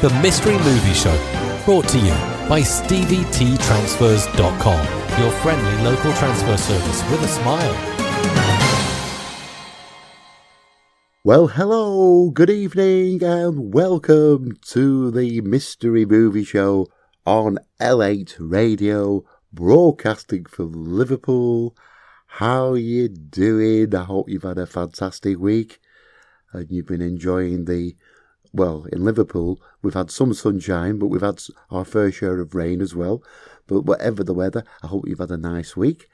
The Mystery Movie Show, brought to you by StevieTTransfers.com, your friendly local transfer service with a smile. Well, hello, good evening, and welcome to the Mystery Movie Show on L8 Radio, broadcasting from Liverpool. How you doing? I hope you've had a fantastic week and you've been enjoying in Liverpool, we've had some sunshine, but we've had our fair share of rain as well. But whatever the weather, I hope you've had a nice week.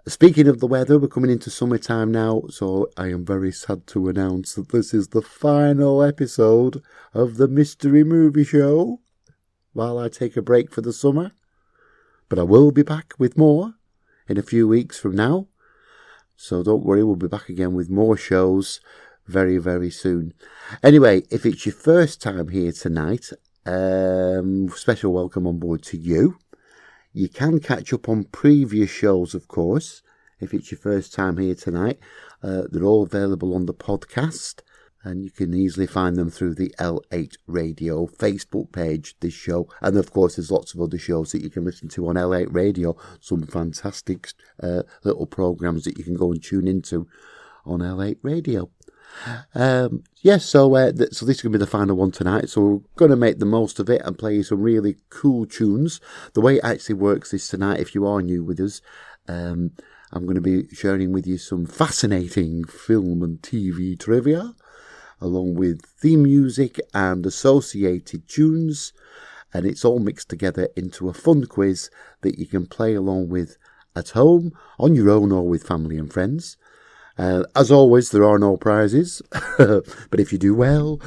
Speaking of the weather, we're coming into summertime now, so I am very sad to announce that this is the final episode of the Mystery Movie Show while I take a break for the summer. But I will be back with more in a few weeks from now. So don't worry, we'll be back again with more shows very, very soon. Anyway, if it's your first time here tonight, special welcome on board to you. You can catch up on previous shows, of course, if it's your first time here tonight. They're all available on the podcast, and you can easily find them through the L8 Radio Facebook page, this show. And, of course, there's lots of other shows that you can listen to on L8 Radio, some fantastic little programmes that you can go and tune into on L8 Radio. So this is going to be the final one tonight, so we're going to make the most of it and play some really cool tunes. The way it actually works is tonight, if you are new with us, I'm going to be sharing with you some fascinating film and TV trivia, along with theme music and associated tunes, and it's all mixed together into a fun quiz that you can play along with at home, on your own, or with family and friends. As always, there are no prizes, but if you do well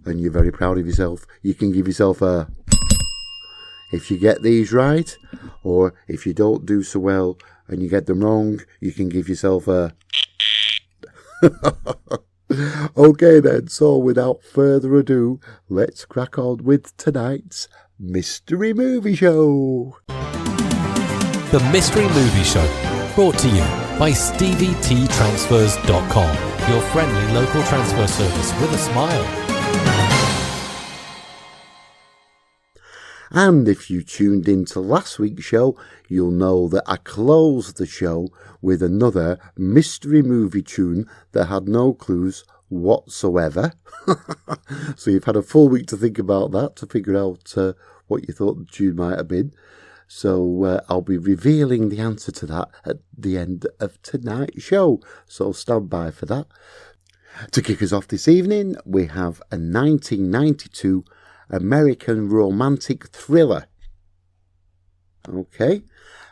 and you're very proud of yourself, you can give yourself a if you get these right, or if you don't do so well and you get them wrong, you can give yourself a Okay then, so without further ado, let's crack on with tonight's Mystery Movie Show. The Mystery Movie Show, brought to you by StevieTTransfers.com, your friendly local transfer service with a smile. And if you tuned into last week's show, you'll know that I closed the show with another mystery movie tune that had no clues whatsoever. So you've had a full week to think about that, to figure out what you thought the tune might have been. So I'll be revealing the answer to that at the end of tonight's show. So stand by for that. To kick us off this evening, we have a 1992 American romantic thriller. Okay.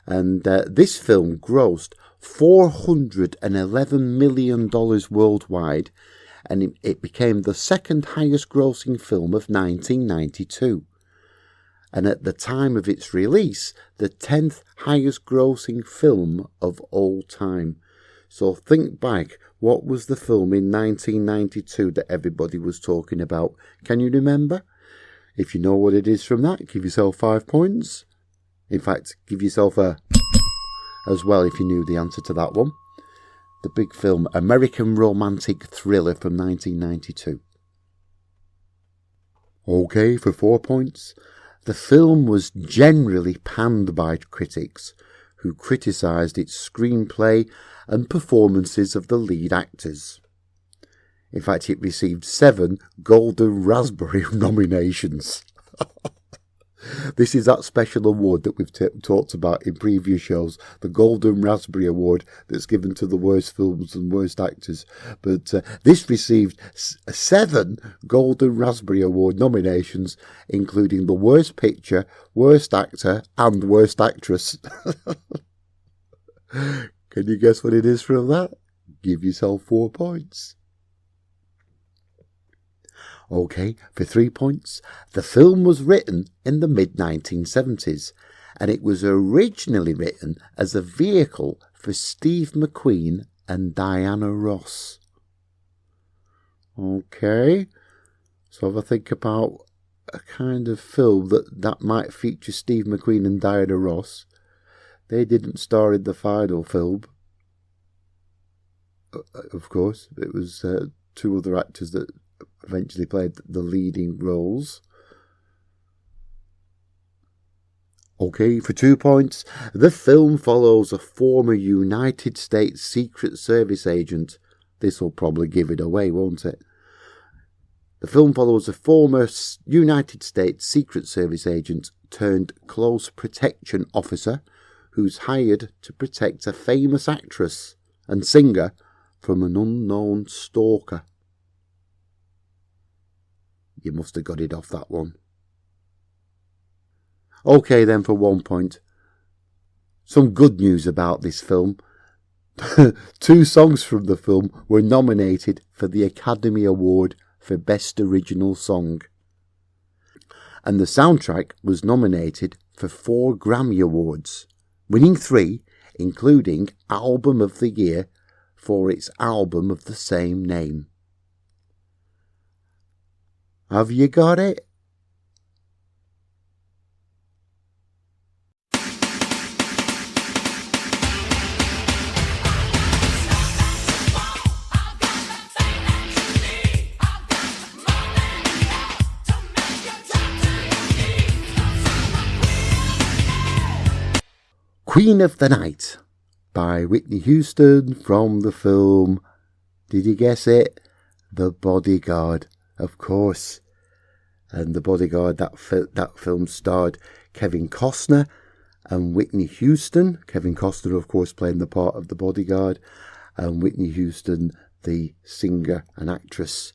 And this film grossed $411 million worldwide, and it became the second highest grossing film of 1992. And at the time of its release, the 10th highest grossing film of all time. So think back, what was the film in 1992 that everybody was talking about? Can you remember? If you know what it is from that, give yourself 5 points. In fact, give yourself a as well if you knew the answer to that one. The big film, American Romantic Thriller from 1992. Okay, for 4 points. The film was generally panned by critics, who criticised its screenplay and performances of the lead actors. In fact, it received 7 Golden Raspberry nominations. This is that special award that we've talked about in previous shows, the Golden Raspberry Award that's given to the worst films and worst actors. But this received 7 Golden Raspberry Award nominations, including the Worst Picture, Worst Actor and Worst Actress. Can you guess what it is from that? Give yourself 4 points. Okay, for 3 points. The film was written in the mid-1970s, and it was originally written as a vehicle for Steve McQueen and Diana Ross. Okay, so if I think about a kind of film that might feature Steve McQueen and Diana Ross, they didn't star in the final film. Of course, it was 2 other actors that eventually played the leading roles. Okay, for 2 points, the film follows a former United States Secret Service agent. This will probably give it away, won't it? The film follows a former United States Secret Service agent turned close protection officer who's hired to protect a famous actress and singer from an unknown stalker. You must have got it off that one. Okay then, for 1 point. Some good news about this film. 2 songs from the film were nominated for the Academy Award for Best Original Song. And the soundtrack was nominated for 4 Grammy Awards, winning 3, including Album of the Year for its album of the same name. Have you got it? Queen of the Night by Whitney Houston from the film, did you guess it? The Bodyguard, of course. And The Bodyguard, that film starred Kevin Costner and Whitney Houston. Kevin Costner, of course, playing the part of the bodyguard, and Whitney Houston, the singer and actress.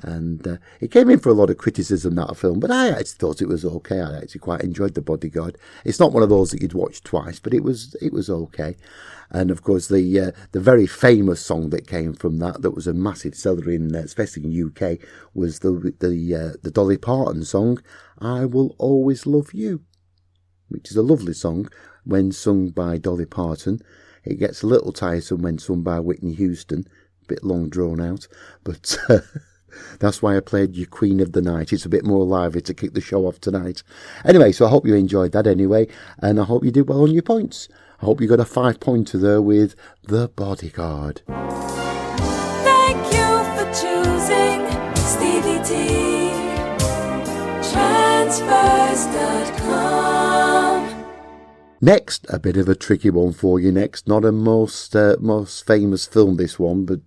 And it came in for a lot of criticism, that film, but I actually thought it was okay. I actually quite enjoyed The Bodyguard. It's not one of those that you'd watch twice, but it was okay. And of course, the very famous song that came from that was a massive seller in, especially in UK, was the Dolly Parton song, "I Will Always Love You," which is a lovely song when sung by Dolly Parton. It gets a little tiresome when sung by Whitney Houston, a bit long drawn out, but that's why I played you Queen of the Night. It's a bit more lively to kick the show off tonight. Anyway, so I hope you enjoyed that anyway, and I hope you did well on your points. I hope you got a 5-pointer there with The Bodyguard. Thank you for choosing Stevie T. Transfers.com. Next, a bit of a tricky one for you next. Not a most famous film, this one, but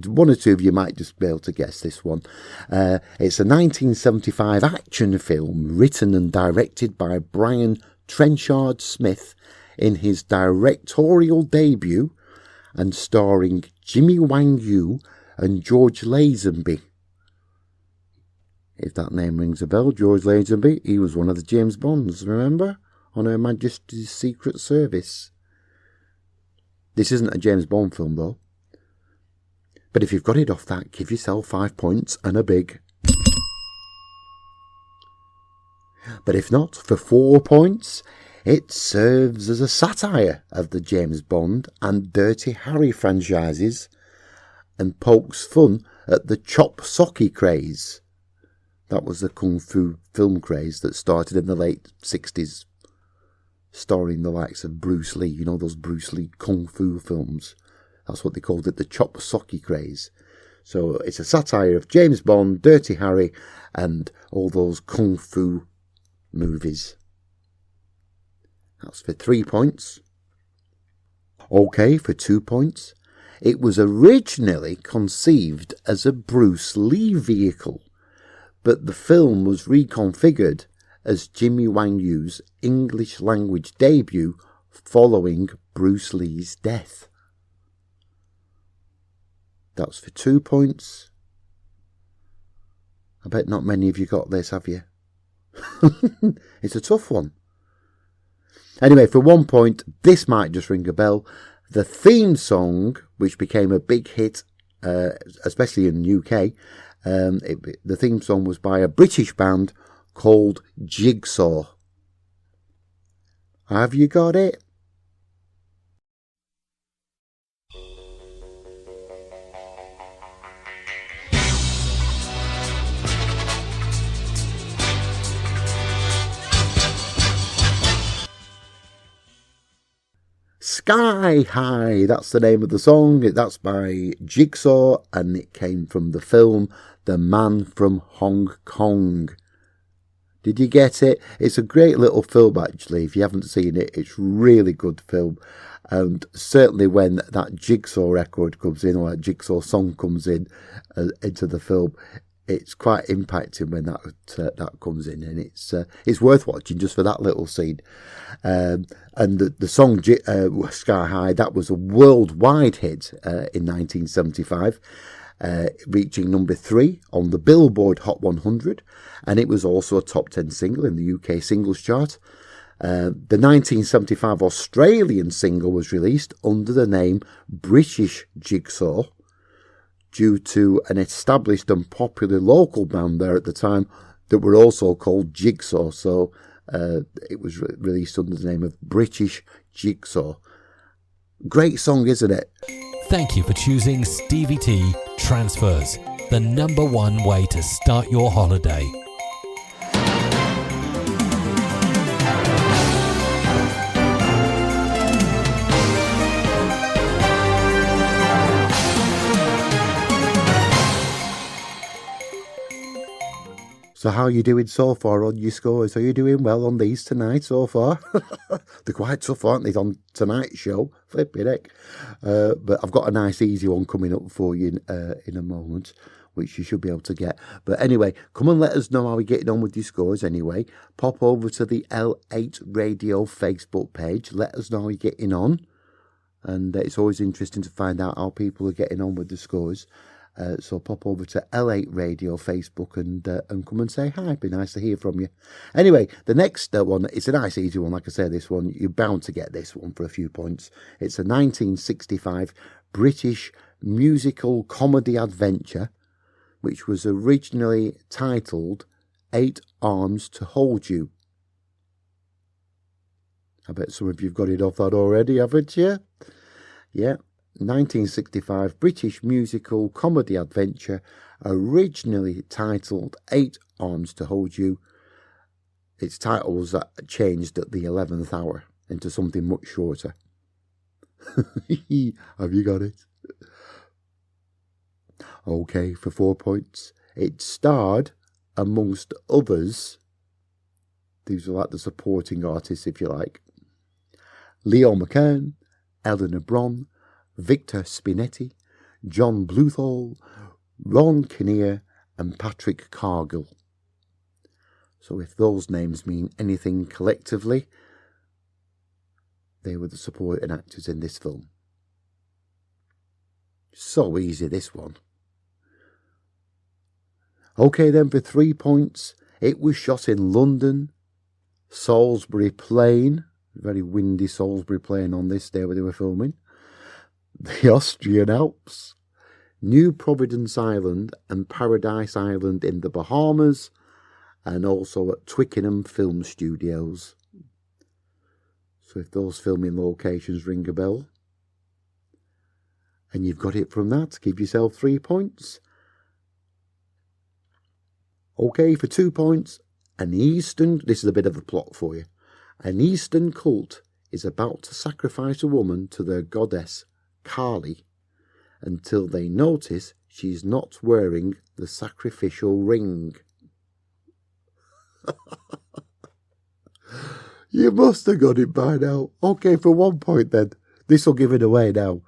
one or two of you might just be able to guess this one. It's a 1975 action film written and directed by Brian Trenchard Smith in his directorial debut and starring Jimmy Wang Yu and George Lazenby. If that name rings a bell, George Lazenby, he was one of the James Bonds, remember? On Her Majesty's Secret Service. This isn't a James Bond film, though. But if you've got it off that, give yourself 5 points and a big. But if not, for 4 points, it serves as a satire of the James Bond and Dirty Harry franchises and pokes fun at the chop socky craze. That was the kung fu film craze that started in the late 60s. Starring the likes of Bruce Lee, you know, those Bruce Lee kung fu films. That's what they called it, the chop socky craze. So it's a satire of James Bond, Dirty Harry, and all those kung fu movies. That's for 3 points. Okay, for 2 points. It was originally conceived as a Bruce Lee vehicle, but the film was reconfigured as Jimmy Wang Yu's English language debut following Bruce Lee's death. That's for 2 points. I bet not many of you got this, have you? It's a tough one. Anyway, for 1 point, this might just ring a bell. The theme song, which became a big hit, especially in the UK, the theme song was by a British band called Jigsaw. Have you got it? Sky High, that's the name of the song. That's by Jigsaw, and it came from the film The Man from Hong Kong. Did you get it? It's a great little film, actually. If you haven't seen it, it's really good film. And certainly when that Jigsaw record comes in, or that Jigsaw song comes in into the film, it's quite impacting when that comes in, and it's worth watching just for that little scene. And the song Sky High, that was a worldwide hit in 1975. Reaching number 3 on the Billboard Hot 100, and it was also a top 10 single in the UK singles chart. The 1975 Australian single was released under the name British Jigsaw due to an established and popular local band there at the time that were also called Jigsaw, so it was released under the name of British Jigsaw. Great song, isn't it? Thank you for choosing Stevie T Transfers, the #1 way to start your holiday. So how are you doing so far on your scores? Are you doing well on these tonight so far? They're quite tough, aren't they, on tonight's show? Flipping heck. But I've got a nice easy one coming up for you in a moment, which you should be able to get. But anyway, come and let us know how we're getting on with your scores anyway. Pop over to the L8 Radio Facebook page. Let us know how you're getting on. And it's always interesting to find out how people are getting on with the scores. So pop over to L8 Radio Facebook and come and say hi. It'd be nice to hear from you. Anyway, the next one, it's a nice easy one. Like I say, this one, you're bound to get this one for a few points. It's a 1965 British musical comedy adventure, which was originally titled 8 Arms to Hold You. I bet some of you've got it off that already, haven't you? Yeah. 1965 British musical comedy adventure, originally titled 8 Arms to Hold You. Its title was changed at the 11th hour into something much shorter. Have you got it? Okay, for 4 points. It starred, amongst others, these are like the supporting artists, if you like, Leo McKern, Eleanor Bron, Victor Spinetti, John Bluthall, Ron Kinnear, and Patrick Cargill. So if those names mean anything collectively, they were the supporting actors in this film. So easy, this one. Okay then, for 3 points, it was shot in London, Salisbury Plain, very windy Salisbury Plain on this day where they were filming, the Austrian Alps, New Providence Island and Paradise Island in the Bahamas, and also at Twickenham Film Studios. So if those filming locations ring a bell, and you've got it from that, give yourself 3 points. Okay, for 2 points, this is a bit of a plot for you. An Eastern cult is about to sacrifice a woman to their goddess Kali until they notice she's not wearing the sacrificial ring. You must have got it by now. Okay, for 1 point then. This will give it away now.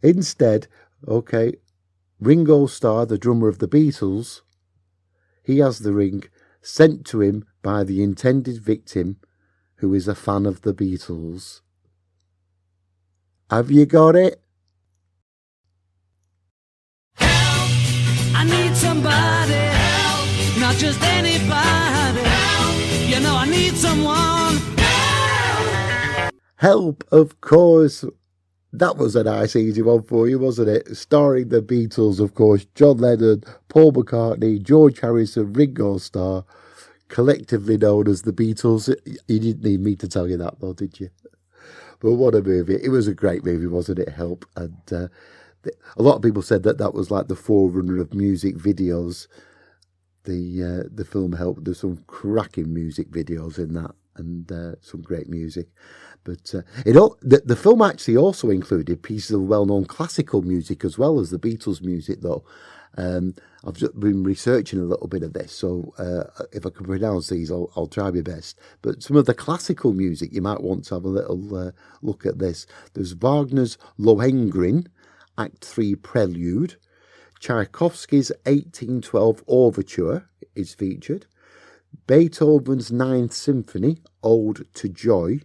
Instead, okay, Ringo Starr, the drummer of the Beatles, he has the ring sent to him by the intended victim, who is a fan of the Beatles. Have you got it? Help! I need somebody. Help! Not just anybody. Help! You know I need someone. Help! Help, of course. That was a nice easy one for you, wasn't it? Starring the Beatles, of course, John Lennon, Paul McCartney, George Harrison, Ringo Starr, collectively known as the Beatles. You didn't need me to tell you that, though, did you? But what a movie. It was a great movie, wasn't it, Help? And a lot of people said that was like the forerunner of music videos. The film Help, there's some cracking music videos in that. and some great music. But the film actually also included pieces of well-known classical music as well as the Beatles music, though. I've just been researching a little bit of this, so if I can pronounce these, I'll try my best. But some of the classical music, you might want to have a little look at this. There's Wagner's Lohengrin, Act 3 Prelude. Tchaikovsky's 1812 Overture is featured. Beethoven's Ninth Symphony, Ode to Joy.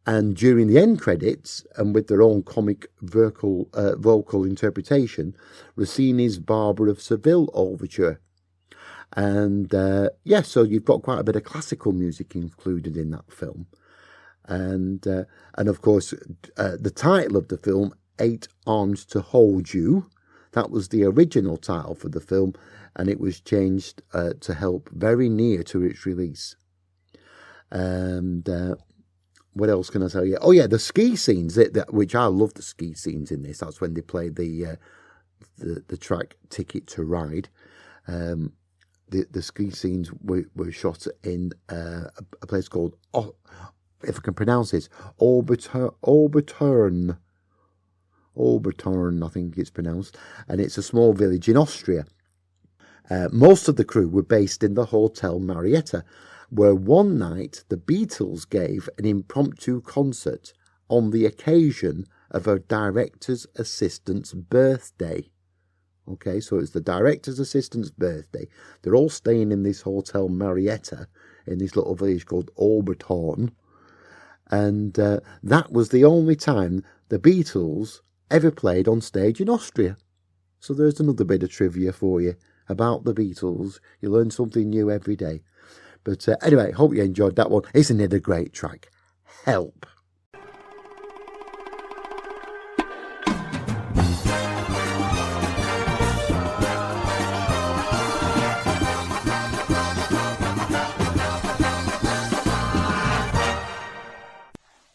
And during the end credits, and with their own comic vocal interpretation, Rossini's Barber of Seville Overture. And so you've got quite a bit of classical music included in that film. And of course, the title of the film, Eight Arms to Hold You, that was the original title for the film, and it was changed to help very near to its release. And what else can I tell you? Oh yeah, the ski scenes, which I love the ski scenes in this. That's when they play the track Ticket to Ride. The ski scenes were shot in a place called, if I can pronounce it, Oberturn, I think it's pronounced, and it's a small village in Austria. Most of the crew were based in the Hotel Marietta, where one night the Beatles gave an impromptu concert on the occasion of a director's assistant's birthday. Okay, so it's the director's assistant's birthday. They're all staying in this Hotel Marietta in this little village called Obertorn. And that was the only time the Beatles ever played on stage in Austria. So there's another bit of trivia for you about the Beatles. You learn something new every day. But anyway, hope you enjoyed that one. Isn't it a great track? Help.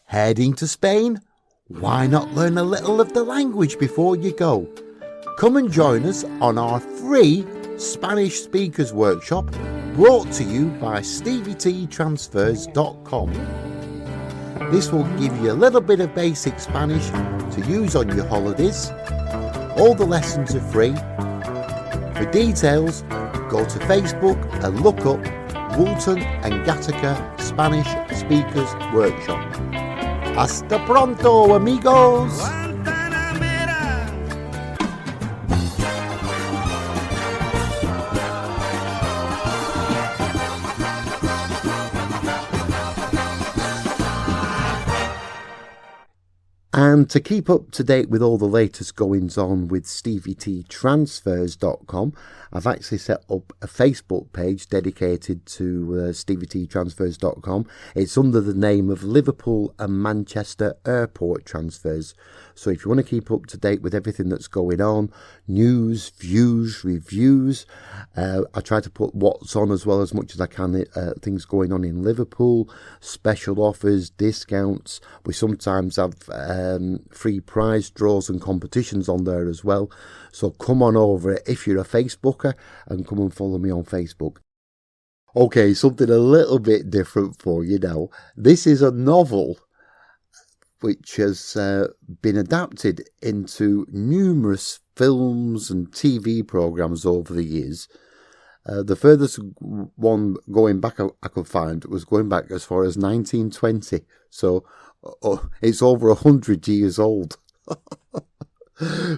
Heading to Spain? Why not learn a little of the language before you go? Come and join us on our free Spanish Speakers Workshop, brought to you by StevieTTransfers.com. This will give you a little bit of basic Spanish to use on your holidays. All the lessons are free. For details, go to Facebook and look up Woolton and Gattaca Spanish Speakers Workshop. Hasta pronto, amigos! And to keep up to date with all the latest goings on with StevieTTransfers.com, I've actually set up a Facebook page dedicated to StevieTTransfers.com. It's under the name of Liverpool and Manchester Airport Transfers. So if you want to keep up to date with everything that's going on, news, views, reviews, I try to put what's on as well as much as I can, things going on in Liverpool, special offers, discounts. We sometimes have free prize draws and competitions on there as well. So come on over if you're a Facebooker and come and follow me on Facebook. Okay, something a little bit different for you now. This is a novel which has been adapted into numerous films and TV programs over the years. The furthest one going back I could find was going back as far as 1920. So it's over 100 years old.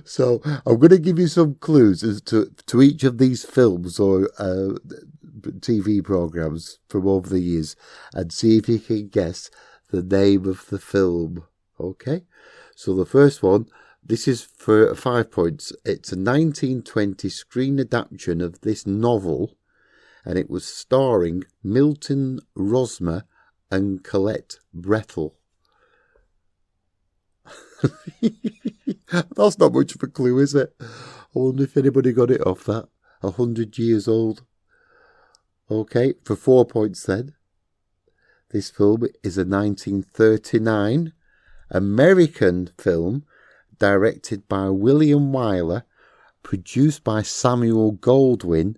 So I'm going to give you some clues as to each of these films or TV programs from over the years and see if you can guess the name of the film. Okay, so the first one, this is for 5 points. It's a 1920 screen adaptation of this novel, and it was starring Milton Rosmer and Colette Brettel. That's not much of a clue, is it? I wonder if anybody got it off that. 100 years old. Okay, for 4 points then. This film is a 1939 American film directed by William Wyler, produced by Samuel Goldwyn,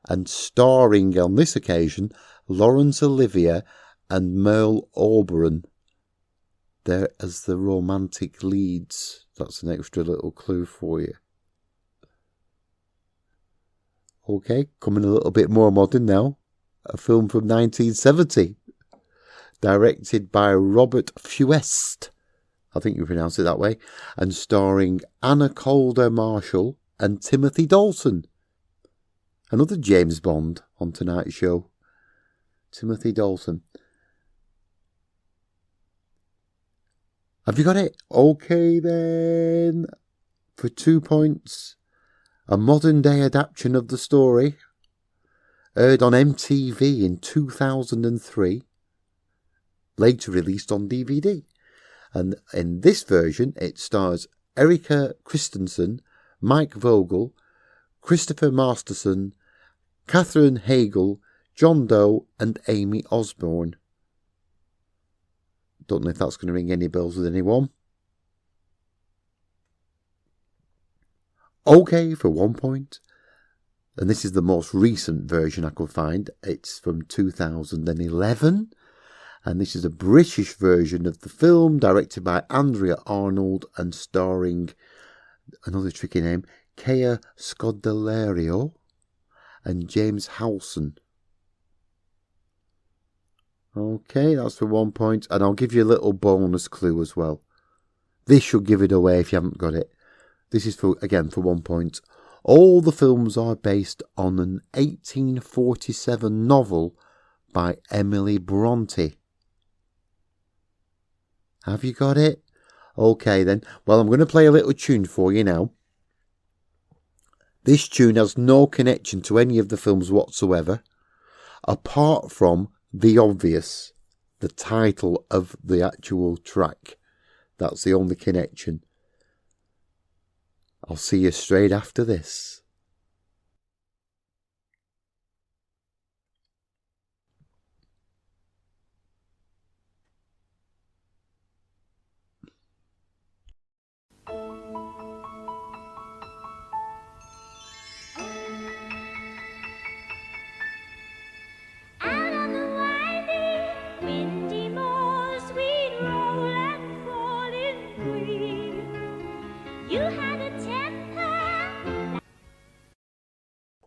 and starring on this occasion Laurence Olivier and Merle Oberon there as the romantic leads. That's an extra little clue for you. Okay, coming a little bit more modern now. A film from 1970, directed by Robert Fuest, I think you pronounce it that way, and starring Anna Calder Marshall and Timothy Dalton. Another James Bond on tonight's show. Timothy Dalton. Have you got it? Okay then. For 2 points. A modern day adaptation of the story. Aired on MTV in 2003. Later released on DVD. And in this version it stars Erika Christensen, Mike Vogel, Christopher Masterson, Catherine Hagel, John Doe and Amy Osborne. Don't know if that's going to ring any bells with anyone. Okay, for 1 point. And this is the most recent version I could find. It's from 2011. And this is a British version of the film, directed by Andrea Arnold and starring, another tricky name, Kea Scodelario and James Howson. Okay, that's for 1 point. And I'll give you a little bonus clue as well. This should give it away if you haven't got it. This is, for 1 point. All the films are based on an 1847 novel by Emily Bronte. Have you got it? Okay then. Well, I'm going to play a little tune for you now. This tune has no connection to any of the films whatsoever, apart from the obvious, the title of the actual track. That's the only connection. I'll see you straight after this.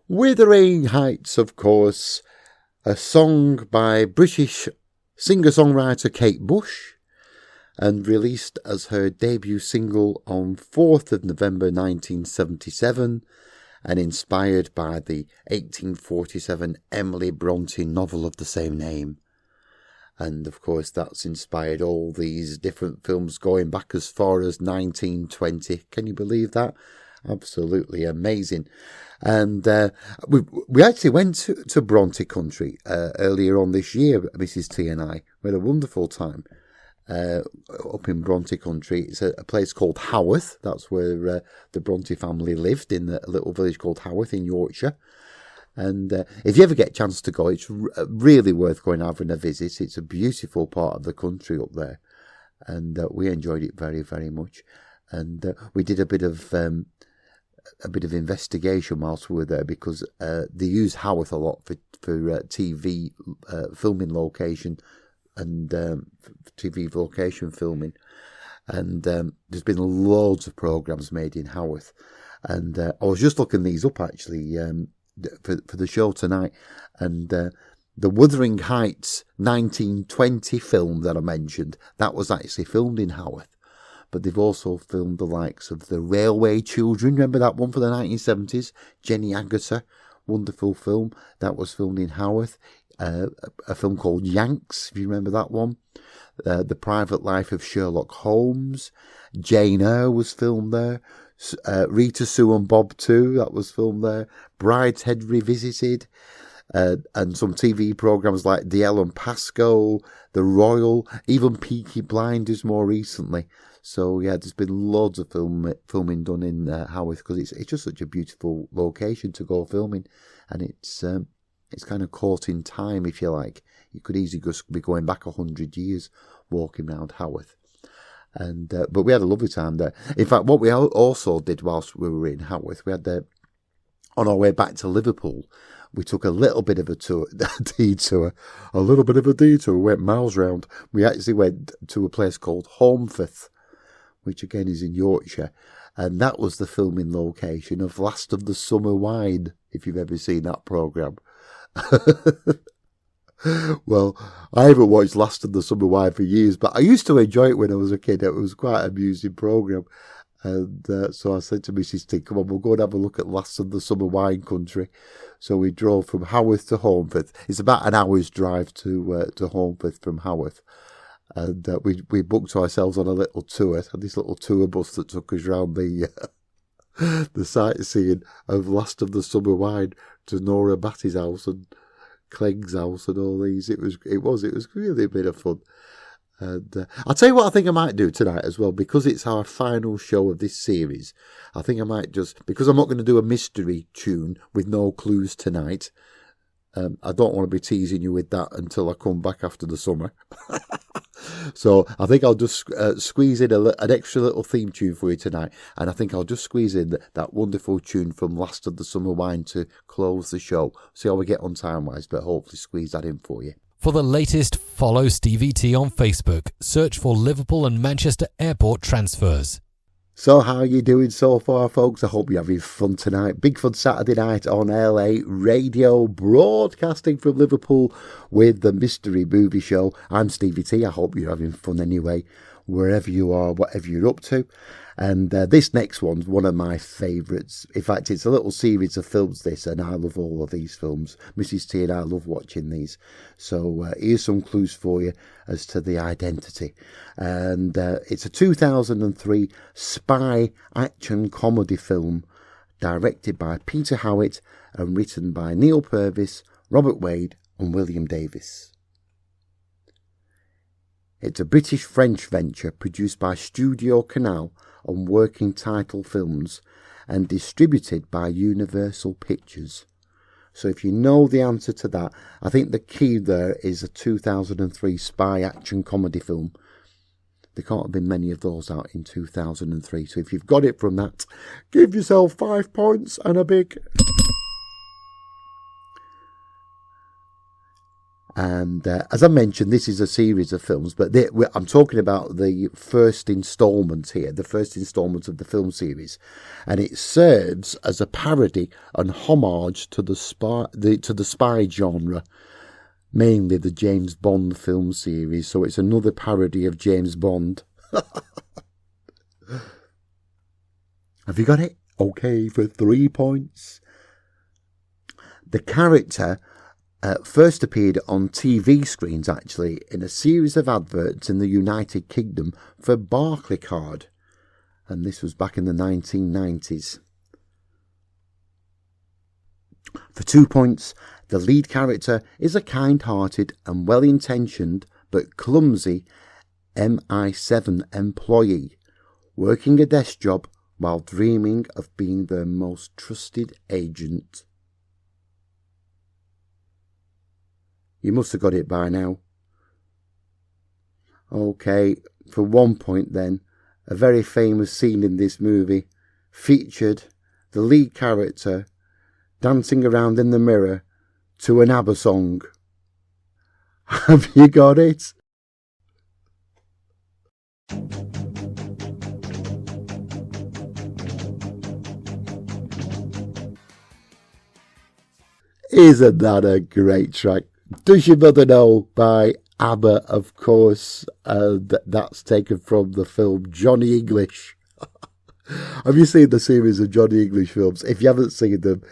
Wuthering Heights, of course, a song by British singer-songwriter Kate Bush and released as her debut single on 4th of November 1977 and inspired by the 1847 Emily Bronte novel of the same name. And of course that's inspired all these different films going back as far as 1920. Can you believe that? Absolutely amazing. And we actually went to Bronte Country earlier on this year, Mrs. T and I. We had a wonderful time up in Bronte Country. It's a place called Haworth. That's where the Bronte family lived, in a little village called Haworth in Yorkshire. And if you ever get a chance to go, it's really worth going having a visit. It's a beautiful part of the country up there. And we enjoyed it very, very much. And we did a bit of investigation whilst we were there, because they use Haworth a lot for TV filming location and TV location filming, and there's been loads of programmes made in Haworth, and I was just looking these up actually for the show tonight, and the Wuthering Heights 1920 film that I mentioned, that was actually filmed in Haworth. But they've also filmed the likes of The Railway Children. Remember that one for the 1970s? Jenny Agutter, wonderful film. That was filmed in Haworth. A film called Yanks, if you remember that one. The Private Life of Sherlock Holmes. Jane Eyre was filmed there. Rita, Sue and Bob too, that was filmed there. Brideshead Revisited. And some TV programmes like The Ellen Pascoe, The Royal, even Peaky Blinders more recently. So yeah, there's been loads of filming done in Haworth, because it's just such a beautiful location to go filming, and it's kind of caught in time, if you like. You could easily just be going back 100 years walking around Haworth. And but we had a lovely time there. In fact, what we also did whilst we were in Haworth, we had on our way back to Liverpool, we took a little bit of a tour, went miles round. We actually went to a place called Holmfirth, which again is in Yorkshire, and that was the filming location of Last of the Summer Wine, if you've ever seen that programme. Well, I haven't watched Last of the Summer Wine for years, but I used to enjoy it when I was a kid. It was quite an amusing programme. And so I said to Mrs. T, come on, we'll go and have a look at Last of the Summer Wine Country. So we drove from Haworth to Holmfirth. It's about an hour's drive to Holmfirth from Haworth. And we booked ourselves on a little tour, this little tour bus that took us round the sightseeing of Last of the Summer Wine to Nora Batty's house and Clegg's house and all these. It was really a bit of fun. And I'll tell you what I think I might do tonight as well, because it's our final show of this series. I think I might because I'm not going to do a mystery tune with no clues tonight. I don't want to be teasing you with that until I come back after the summer. So I think I'll just squeeze in an extra little theme tune for you tonight. And I think I'll just squeeze in that wonderful tune from Last of the Summer Wine to close the show. See how we get on time-wise, but hopefully squeeze that in for you. For the latest, follow Stevie T on Facebook. Search for Liverpool and Manchester Airport transfers. So how are you doing so far, folks? I hope you're having fun tonight. Big Fun Saturday night on LA Radio, broadcasting from Liverpool with the Mystery Movie Show. I'm Stevie T. I hope you're having fun anyway, wherever you are, whatever you're up to. And this next one's one of my favourites. In fact, it's a little series of films, this, and I love all of these films. Mrs. T and I love watching these. So here's some clues for you as to the identity. And it's a 2003 spy action comedy film directed by Peter Howitt and written by Neil Purvis, Robert Wade and William Davis. It's a British-French venture produced by Studio Canal on Working Title Films and distributed by Universal Pictures. So if you know the answer to that, I think the key there is a 2003 spy action comedy film. There can't have been many of those out in 2003. So if you've got it from that, give yourself 5 points and a big... And as I mentioned, this is a series of films, but I'm talking about the first instalment here, the first instalment of the film series, and it serves as a parody and homage to the spy genre, mainly the James Bond film series. So it's another parody of James Bond. Have you got it? Okay, for 3 points. The character first appeared on TV screens, actually, in a series of adverts in the United Kingdom for Barclaycard. And this was back in the 1990s. For 2 points, the lead character is a kind-hearted and well-intentioned but clumsy MI7 employee, working a desk job while dreaming of being their most trusted agent. You must have got it by now. Okay, for 1 point then, a very famous scene in this movie featured the lead character dancing around in the mirror to an ABBA song. Have you got it? Isn't that a great track? Does Your Mother Know by ABBA, of course. That's taken from the film Johnny English. Have you seen the series of Johnny English films? If you haven't seen them,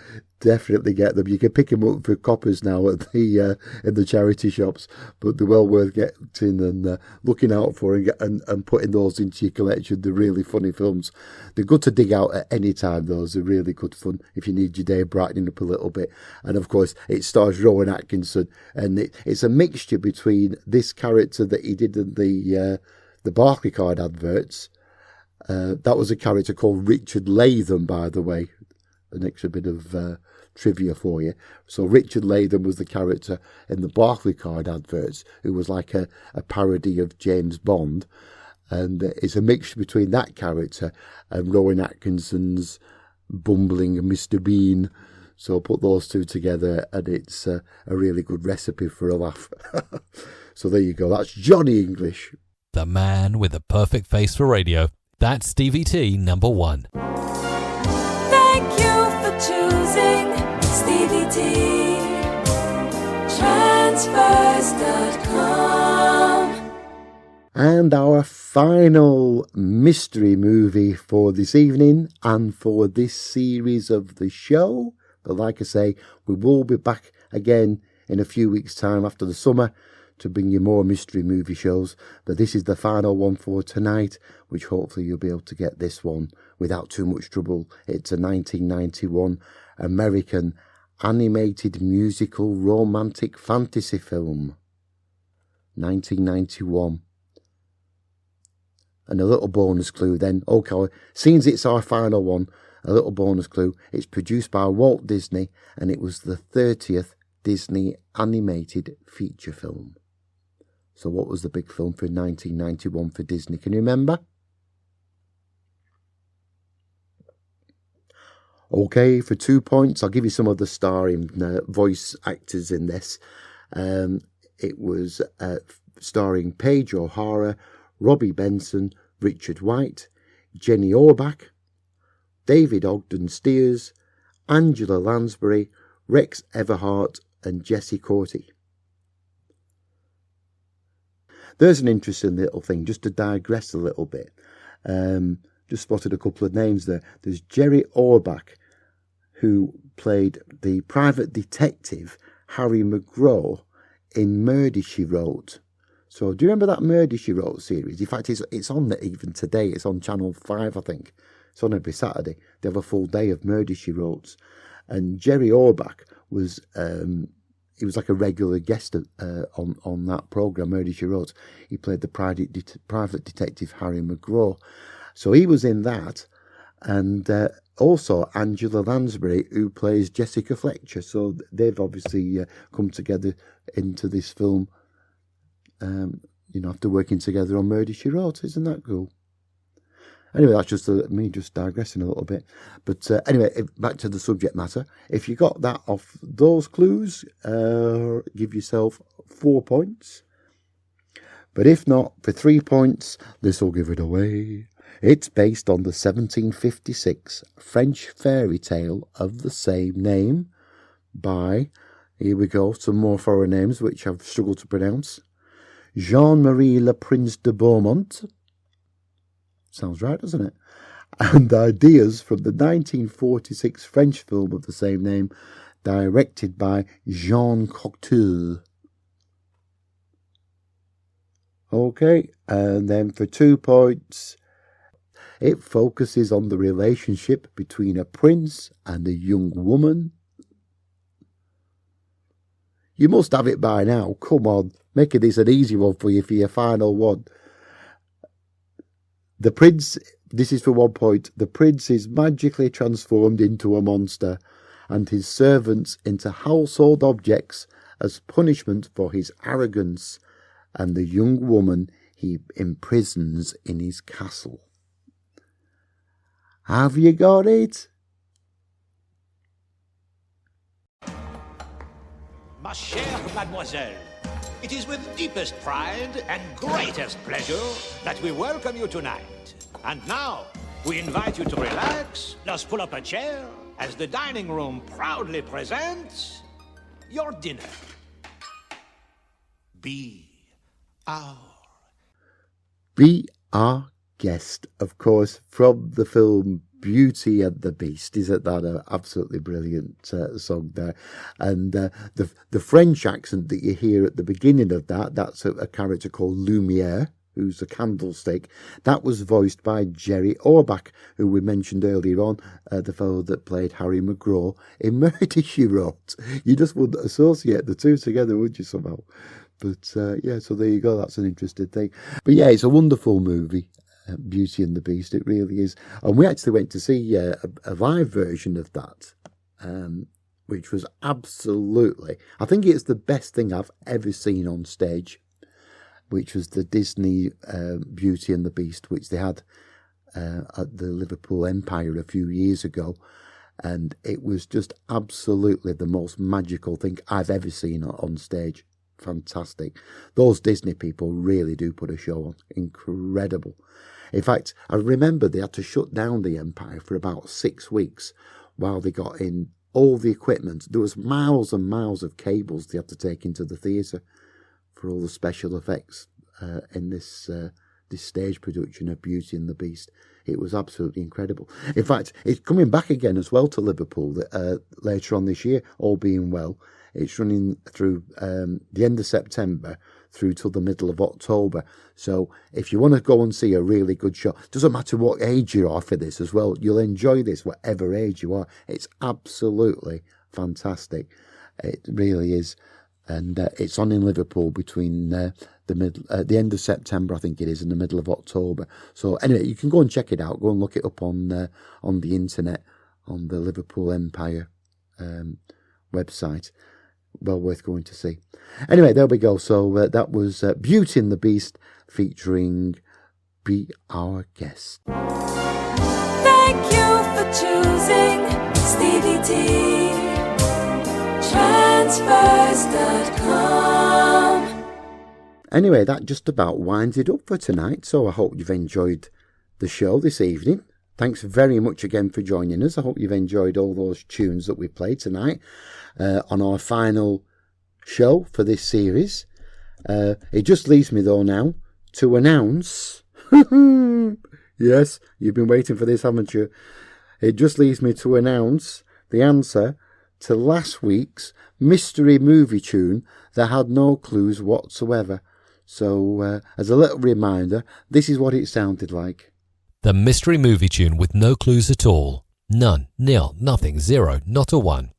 definitely get them. You can pick them up for coppers now at in the charity shops, but they're well worth getting and looking out for and putting those into your collection. They're really funny films. They're good to dig out at any time, those. They're really good fun if you need your day brightening up a little bit. And of course, it stars Rowan Atkinson, and it's a mixture between this character that he did in the Barclaycard adverts. That was a character called Richard Latham, by the way. An extra bit of trivia for you. So Richard Latham was the character in the Barclaycard adverts, who was like a parody of James Bond. And it's a mixture between that character and Rowan Atkinson's bumbling Mr. Bean. So put those two together and it's a really good recipe for a laugh. So there you go. That's Johnny English. The man with the perfect face for radio. That's Stevie T, number 1. Thank you for choosing Stevie T. Transfers.com. And our final mystery movie for this evening and for this series of the show. But like I say, we will be back again in a few weeks' time after the summer to bring you more mystery movie shows. But this is the final one for tonight, which hopefully you'll be able to get this one without too much trouble. It's a 1991 American animated musical romantic fantasy film. 1991. And a little bonus clue then. Okay, since it's our final one, a little bonus clue. It's produced by Walt Disney and it was the 30th Disney animated feature film. So what was the big film for 1991 for Disney? Can you remember? Okay, for 2 points, I'll give you some of the starring voice actors in this. It was starring Paige O'Hara, Robbie Benson, Richard White, Jenny Orbach, David Ogden Stiers, Angela Lansbury, Rex Everhart and Jessie Corty. There's an interesting little thing, just to digress a little bit. Just spotted a couple of names there. There's Jerry Orbach, who played the private detective Harry McGraw in Murder, She Wrote. So do you remember that Murder, She Wrote series? In fact, it's on there even today. It's on Channel 5, I think. It's on every Saturday. They have a full day of Murder, She Wrote. And Jerry Orbach was... he was like a regular guest on that programme, Murder, She Wrote. He played the private detective Harry McGraw. So he was in that. And also Angela Lansbury, who plays Jessica Fletcher. So they've obviously come together into this film, after working together on Murder, She Wrote. Isn't that cool? Anyway, that's just me just digressing a little bit. But anyway, back to the subject matter. If you got that off those clues, give yourself 4 points. But if not, for 3 points, this will give it away. It's based on the 1756 French fairy tale of the same name by, here we go, some more foreign names which I've struggled to pronounce. Jean-Marie Le Prince de Beaumont. Sounds right, doesn't it? And ideas from the 1946 French film of the same name, directed by Jean Cocteau. Okay, and then for 2 points, it focuses on the relationship between a prince and a young woman. You must have it by now. Come on, making this an easy one for you for your final one. The prince, this is for 1 point, the prince is magically transformed into a monster and his servants into household objects as punishment for his arrogance, and the young woman he imprisons in his castle. Have you got it? Ma chère mademoiselle, it is with deepest pride and greatest pleasure that we welcome you tonight. And now, we invite you to relax, just pull up a chair, as the dining room proudly presents your dinner. Be our guest, of course, from the film Beauty and the Beast. Isn't that an absolutely brilliant song there? And the French accent that you hear at the beginning of that's a character called Lumiere, who's a candlestick. That was voiced by Jerry Orbach, who we mentioned earlier on, the fellow that played Harry McGraw in Murder, She Wrote. You just wouldn't associate the two together, would you, somehow? But so there you go. That's an interesting thing. But yeah, it's a wonderful movie, Beauty and the Beast. It really is. And we actually went to see a live version of that, which was absolutely, I think it's the best thing I've ever seen on stage, which was the Disney Beauty and the Beast, which they had at the Liverpool Empire a few years ago. And it was just absolutely the most magical thing I've ever seen on stage. Fantastic. Those Disney people really do put a show on. Incredible. In fact, I remember they had to shut down the Empire for about 6 weeks while they got in all the equipment. There was miles and miles of cables they had to take into the theatre for all the special effects in this stage production of Beauty and the Beast. It was absolutely incredible. In fact, it's coming back again as well to Liverpool later on this year, all being well. It's running through the end of September through till the middle of October. So if you want to go and see a really good show, doesn't matter what age you are for this as well, you'll enjoy this whatever age you are. It's absolutely fantastic. It really is. And it's on in Liverpool between the end of September, I think it is, and the middle of October. So anyway, you can go and check it out. Go and look it up on the internet, on the Liverpool Empire website. Well worth going to see. Anyway, there we go. So that was Beauty and the Beast featuring Be Our Guest. Thank you for choosing Stevie T. Transfers.com. Anyway, that just about winds it up for tonight. So I hope you've enjoyed the show this evening. Thanks very much again for joining us. I hope you've enjoyed all those tunes that we played tonight on our final show for this series. It just leaves me, though, now to announce... Yes, you've been waiting for this, haven't you? It just leaves me to announce the answer to last week's mystery movie tune that had no clues whatsoever. So, as a little reminder, this is what it sounded like. The mystery movie tune with no clues at all. None, nil, nothing, zero, not a one.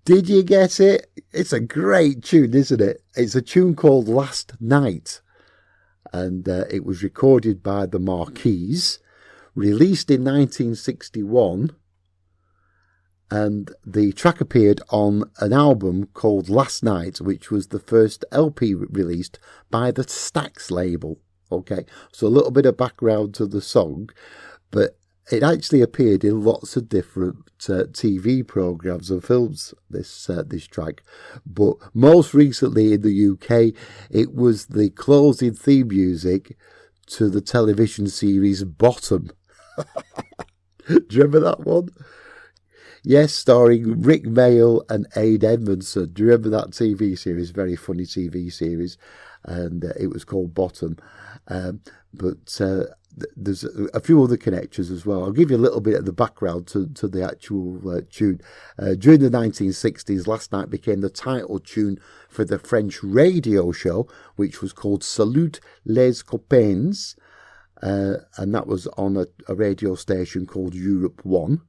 Did you get it? It's a great tune, isn't it? It's a tune called Last Night. And it was recorded by the Marquis, released in 1961. And the track appeared on an album called Last Night, which was the first LP released by the Stax label. Okay, so a little bit of background to the song, but it actually appeared in lots of different TV programs and films, this track. But most recently in the UK, it was the closing theme music to the television series Bottom. Do you remember that one? Yes, starring Rick Mayall and Ade Edmondson. Do you remember that TV series? Very funny TV series. And it was called Bottom. But there's a few other connections as well. I'll give you a little bit of the background to the actual tune. During the 1960s, Last Night became the title tune for the French radio show, which was called Salut les Copains. And that was on a radio station called Europe 1.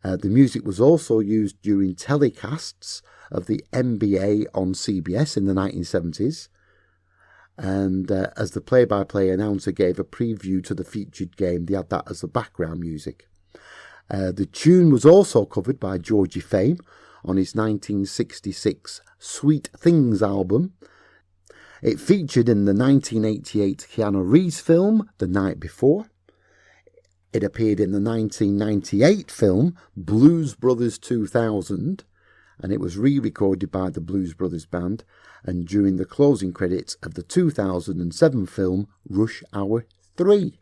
The music was also used during telecasts of the NBA on CBS in the 1970s. And as the play-by-play announcer gave a preview to the featured game, they had that as the background music. The tune was also covered by Georgie Fame on his 1966 Sweet Things album. It featured in the 1988 Keanu Reeves film, The Night Before. It appeared in the 1998 film Blues Brothers 2000, and it was re-recorded by the Blues Brothers Band, and during the closing credits of the 2007 film Rush Hour 3.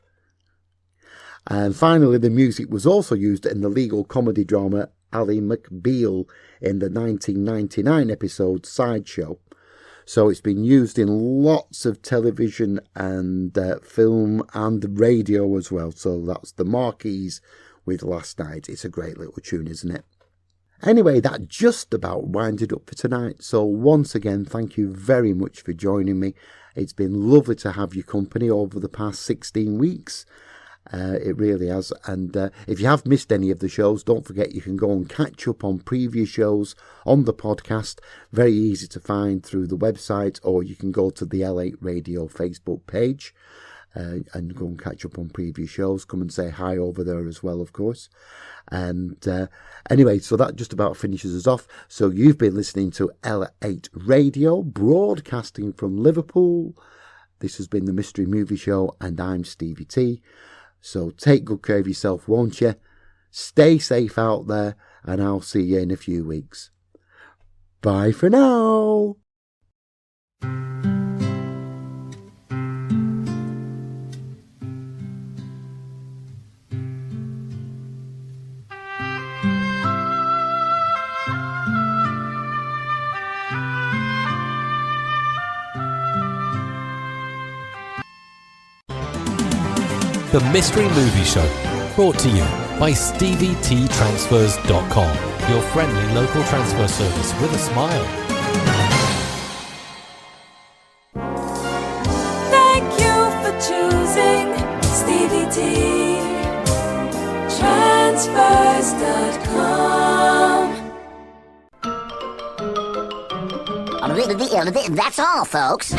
And finally, the music was also used in the legal comedy drama Ally McBeal in the 1999 episode Sideshow. So it's been used in lots of television and film and radio as well. So that's the Marquis with Last Night. It's a great little tune, isn't it? Anyway, that just about winded up for tonight. So once again, thank you very much for joining me. It's been lovely to have your company over the past 16 weeks. It really has. And if you have missed any of the shows, don't forget you can go and catch up on previous shows on the podcast. Very easy to find through the website, or you can go to the L8 Radio Facebook page and go and catch up on previous shows. Come and say hi over there as well, of course. And anyway, so that just about finishes us off. So you've been listening to L8 Radio, broadcasting from Liverpool. This has been the Mystery Movie Show, and I'm Stevie T. So take good care of yourself, won't you? Stay safe out there, and I'll see you in a few weeks. Bye for now. The Mystery Movie Show, brought to you by StevieTTransfers.com, your friendly local transfer service with a smile. Thank you for choosing Stevie T. Transfers.com. That's all, folks.